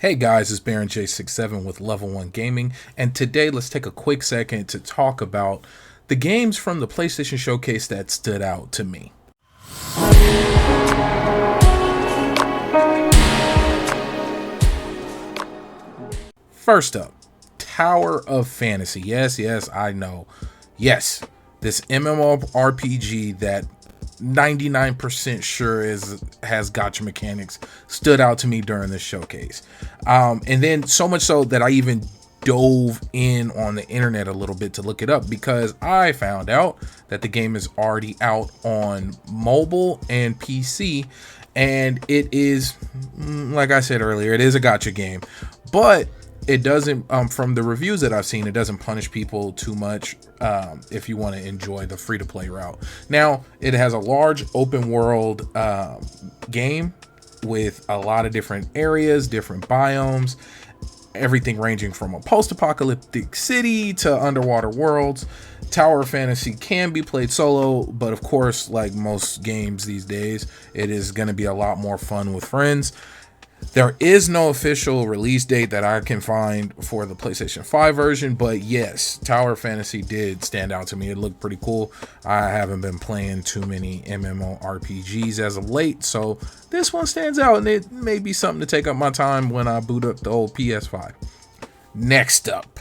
Hey guys, it's Baron J67 with Level 1 Gaming, and today let's take a quick second to talk about the games from the PlayStation Showcase that stood out to me. First up, Tower of Fantasy. Yes, I know. Yes, this MMORPG that 99% sure has gotcha mechanics stood out to me during this showcase. And then so much so that I even dove in on the internet a little bit to look it up, because I found out that the game is already out on mobile and PC, and it is, like I said earlier, it is a gotcha game, but it doesn't, from the reviews that I've seen, it doesn't punish people too much if you want to enjoy the free-to-play route. Now, it has a large open world game with a lot of different areas, different biomes, everything ranging from a post-apocalyptic city to underwater worlds. Tower of Fantasy can be played solo, but of course, like most games these days, it is going to be a lot more fun with friends. There is no official release date that I can find for the PlayStation 5 version, but yes, Tower of Fantasy did stand out to me. It looked pretty cool. I haven't been playing too many MMORPGs as of late, so this one stands out, and it may be something to take up my time when I boot up the old PS5. Next up,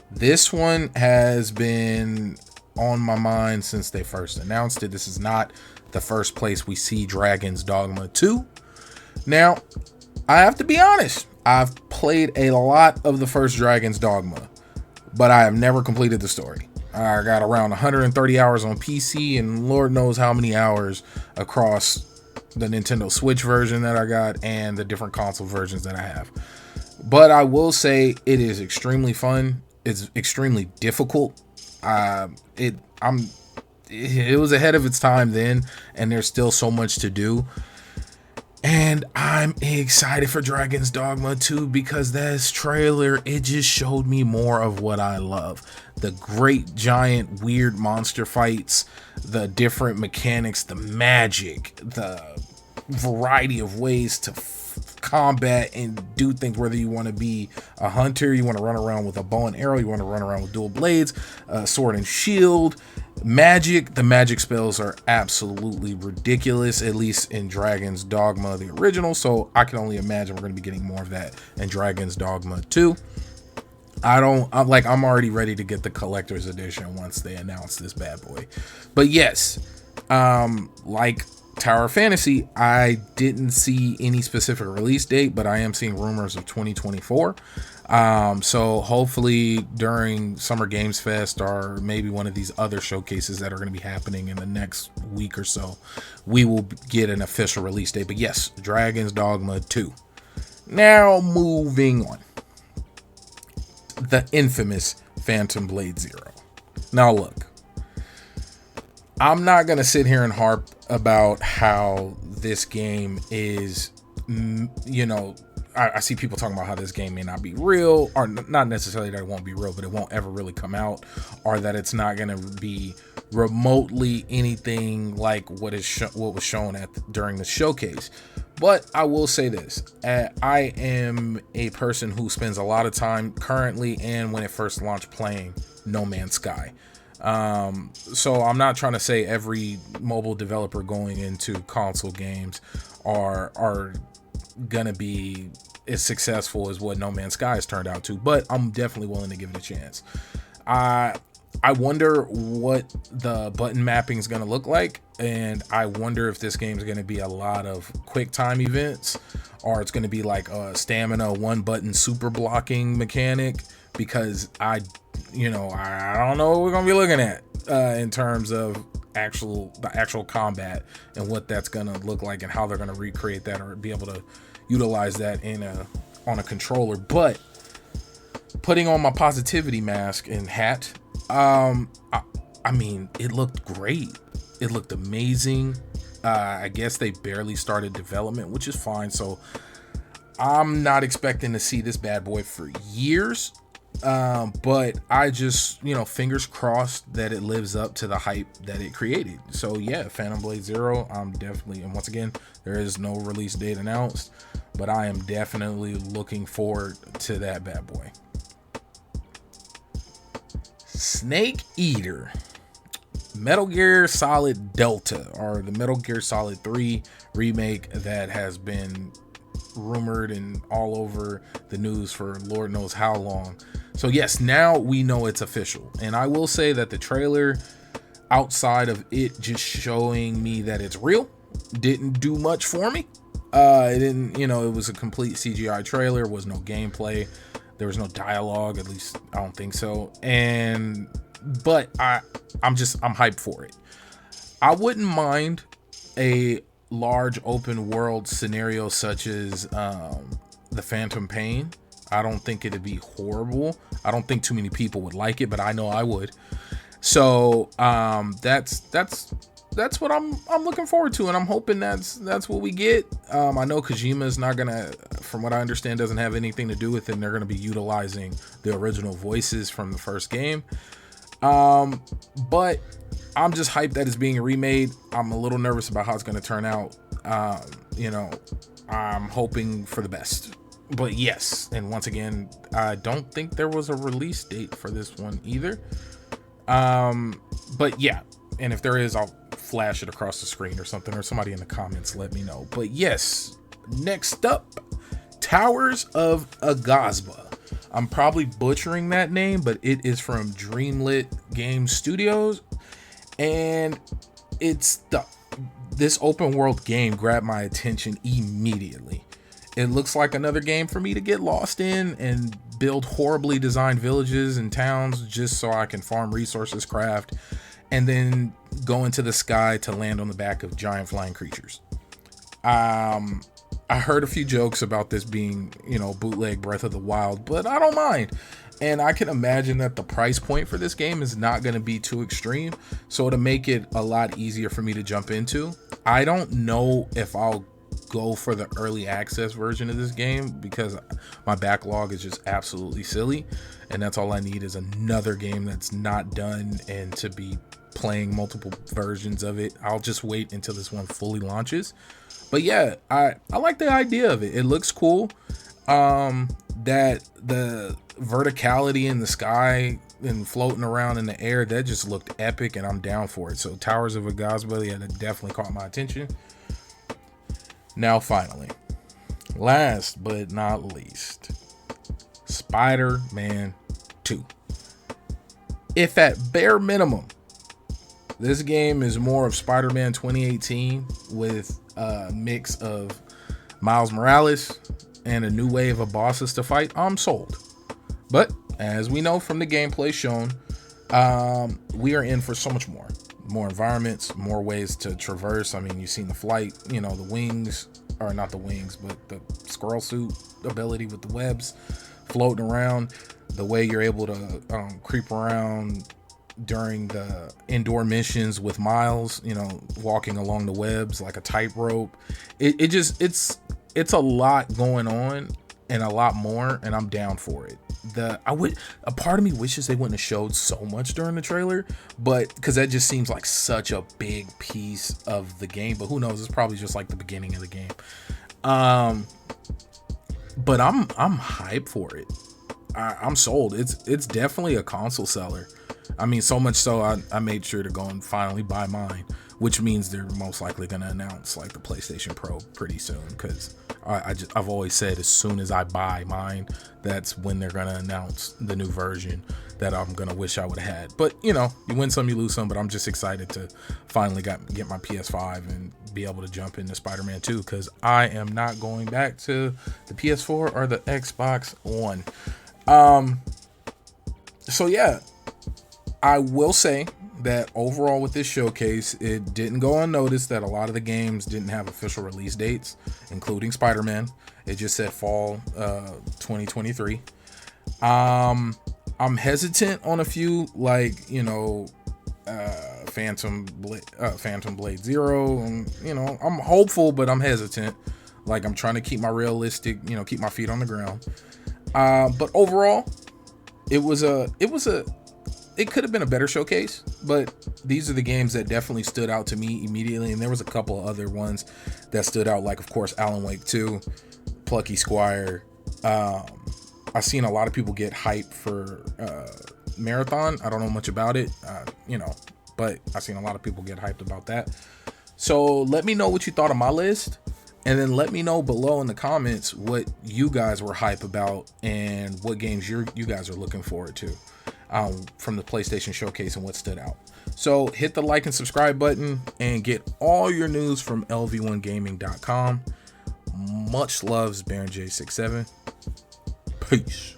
this one has been on my mind since they first announced it. This is not the first place we see Dragon's Dogma 2. Now, I have to be honest, I've played a lot of the first Dragon's Dogma, but I have never completed the story. I got around 130 hours on PC and Lord knows how many hours across the Nintendo Switch version that I got and the different console versions that I have. But I will say it is extremely fun. It's extremely difficult. It was ahead of its time then, and there's still so much to do. And I'm excited for Dragon's Dogma 2 because this trailer, it just showed me more of what I love. The great giant weird monster fights, the different mechanics, the magic, the variety of ways to combat and do things, whether you want to be a hunter, you want to run around with a bow and arrow, you want to run around with dual blades, sword and shield. Magic, the magic spells are absolutely ridiculous, at least in Dragon's Dogma, the original, so I can only imagine we're going to be getting more of that in Dragon's Dogma 2. I'm already ready to get the collector's edition once they announce this bad boy. But yes, like Tower of Fantasy, I didn't see any specific release date, but I am seeing rumors of 2024. So hopefully during Summer Games Fest or maybe one of these other showcases that are going to be happening in the next week or so, we will get an official release date. But yes, Dragon's Dogma 2. Now moving on. The infamous Phantom Blade Zero. Now look, I'm not going to sit here and harp about how this game is, I see people talking about how this game may not be real, or not necessarily that it won't be real, but it won't ever really come out, or that it's not going to be remotely anything like what was shown during the showcase. But I will say this, I am a person who spends a lot of time currently and when it first launched playing No Man's Sky. So I'm not trying to say every mobile developer going into console games are gonna be as successful as what No Man's Sky has turned out to, but I'm definitely willing to give it a chance. I wonder what the button mapping is going to look like, and I wonder if this game is going to be a lot of quick time events, or it's going to be like a stamina one button super blocking mechanic, because I don't know what we're going to be looking at in terms of the actual combat and what that's going to look like and how they're going to recreate that or be able to utilize that on a controller. But putting on my positivity mask and hat, I mean, it looked great. It looked amazing. I guess they barely started development, which is fine. So I'm not expecting to see this bad boy for years. But I just, fingers crossed that it lives up to the hype that it created. So yeah, Phantom Blade Zero, I'm definitely, and once again, there is no release date announced, but I am definitely looking forward to that bad boy. Snake Eater. Metal Gear Solid Delta, or the Metal Gear Solid 3 remake that has been rumored and all over the news for Lord knows how long. So yes, now we know it's official. And I will say that the trailer, outside of it just showing me that it's real, didn't do much for me. It didn't, it was a complete CGI trailer, was no gameplay. There was no dialogue, at least I don't think so. But I'm hyped for it. I wouldn't mind a large open world scenario such as the Phantom Pain. I don't think it'd be horrible. I don't think too many people would like it, but I know I would. So that's what I'm looking forward to, and I'm hoping that's what we get. I know Kojima's not gonna, from what I understand, doesn't have anything to do with it, and they're gonna be utilizing the original voices from the first game. But I'm just hyped that it's being remade. I'm a little nervous about how it's gonna turn out. I'm hoping for the best. But yes, and once again, I don't think there was a release date for this one either. But yeah, and if there is, I'll flash it across the screen or something, or somebody in the comments let me know. But yes, next up, Towers of Agazba. I'm probably butchering that name, but it is from Dreamlit Game Studios, and this open world game grabbed my attention immediately. It looks like another game for me to get lost in and build horribly designed villages and towns just so I can farm resources, craft, and then go into the sky to land on the back of giant flying creatures. I heard a few jokes about this being, bootleg Breath of the Wild, but I don't mind. And I can imagine that the price point for this game is not going to be too extreme, so it'll make it a lot easier for me to jump into. I don't know if I'll go for the early access version of this game because my backlog is just absolutely silly, and that's all I need is another game that's not done and to be playing multiple versions of it. I'll just wait until this one fully launches. But yeah, I like the idea of it. It looks cool. That the verticality in the sky and floating around in the air, that just looked epic, and I'm down for it. So Towers of Agazba, yeah, that definitely caught my attention. Now finally, last but not least, Spider-Man 2. If at bare minimum, this game is more of Spider-Man 2018 with a mix of Miles Morales and a new wave of bosses to fight, I'm sold. But as we know from the gameplay shown, we are in for so much more. More environments, more ways to traverse. I mean, you've seen the flight, the wings, or not the wings, but the squirrel suit ability with the webs floating around, the way you're able to creep around during the indoor missions with Miles, walking along the webs like a tightrope. It's a lot going on and a lot more, and I'm down for it. A part of me wishes they wouldn't have showed so much during the trailer, but because that just seems like such a big piece of the game. But who knows? It's probably just like the beginning of the game. But I'm hyped for it. I'm sold. It's definitely a console seller. I mean, so much so I made sure to go and finally buy mine, which means they're most likely going to announce like the PlayStation Pro pretty soon, because I've always said as soon as I buy mine, that's when they're going to announce the new version that I'm going to wish I would have had. But, you win some, you lose some, but I'm just excited to finally get my PS5 and be able to jump into Spider-Man 2, because I am not going back to the PS4 or the Xbox One. So yeah, I will say that overall with this showcase, it didn't go unnoticed that a lot of the games didn't have official release dates, including Spider-Man. It just said fall 2023. I'm hesitant on a few, like, Phantom Blade Zero, and I'm hopeful, but I'm hesitant. Like, I'm trying to keep my realistic, keep my feet on the ground. But overall, it could have been a better showcase, but these are the games that definitely stood out to me immediately. And there was a couple of other ones that stood out, like, of course, Alan Wake 2. Plucky Squire. I've seen a lot of people get hyped for Marathon. I don't know much about it, but I've seen a lot of people get hyped about that. So let me know what you thought of my list, and then let me know below in the comments what you guys were hyped about and what games you guys are looking forward to from the PlayStation Showcase and what stood out. So hit the like and subscribe button and get all your news from lv1gaming.com. Much loves, Baron J67. Peace.